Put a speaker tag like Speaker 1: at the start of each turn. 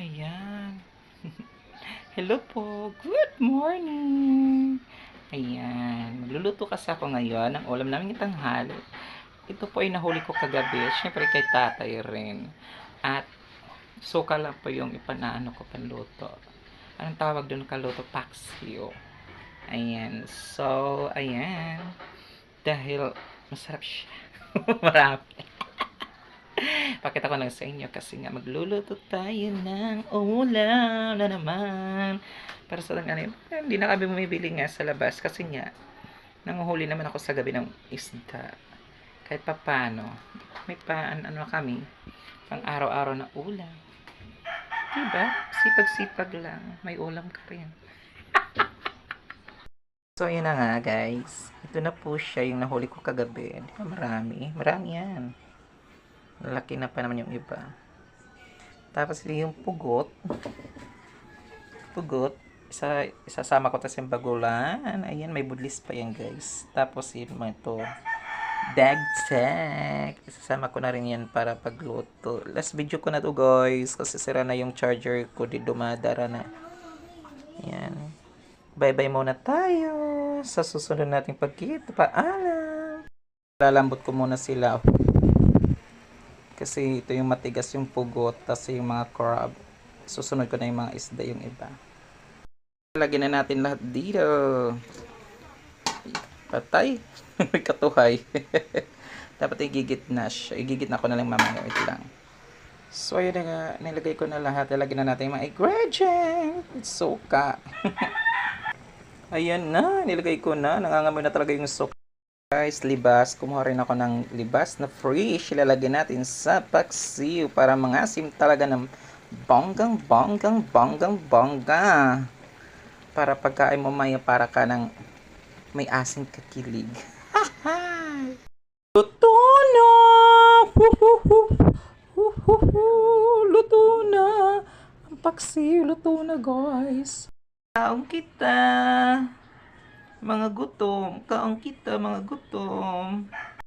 Speaker 1: Ayan. Hello po. Good morning. Ayan. Magluluto kasi ako ngayon ng ulam namin tanghali. Ito po ay nahuli ko kagabi. Siyempre kay tatay rin. At suka lang po yung ipanaano ko panluto. Anong tawag doon kaluto? Paksiw. Ayan. So, ayan. Dahil masarap siya. Marami. Pakita ko lang sa inyo kasi nga magluluto tayo ng ulam na naman. Para sa ano, hindi na kami bumibili nga sa labas kasi nga nanguhuli naman ako sa gabi ng isda. Kahit papano, may ano kami, pang araw-araw na ulam. Diba? Sipag-sipag lang. May ulam ka rin. So, yun na nga guys. Ito na po siya yung nahuli ko kagabi. Di ba marami? Marami yan. Laki na pa naman yung iba. Tapos yung pugot, isasama ko tas yung bagulan. Ayan, may budlis pa yan guys. Tapos yung mga ito, dagtag. Isasama ko na rin yan para pagluto. Last video ko na to guys, kasi sira na yung charger ko, di dumadara na. Ayan. Bye-bye muna tayo. Sa susunod nating pagkita. Paalam. Lalambot ko muna sila. Kasi ito yung matigas yung pugot, tas yung mga crab. Susunod ko na yung mga isda yung iba. Lagyan na natin lahat dito. Patay. May katuhay. Dapat igigit na siya. Igigit na ko na lang mamaya. Wait lang. So ayun na nga. Nilagay ko na lahat. Lagyan na natin yung mga ingredients. Suka. Ayan na. Nilagay ko na. Nangangamoy na talaga yung suka. Guys, libas. Kumuha rin ako ng libas na fresh. Ilalagay natin sa paksiw para mangasim talaga ng bonggang. Para pagkain mo maya para ka ng may asin kakilig. Luto na! Luto na! Ang paksiw, luto na guys. Kaong kita! Mga gutom, kaong kita mga gutom.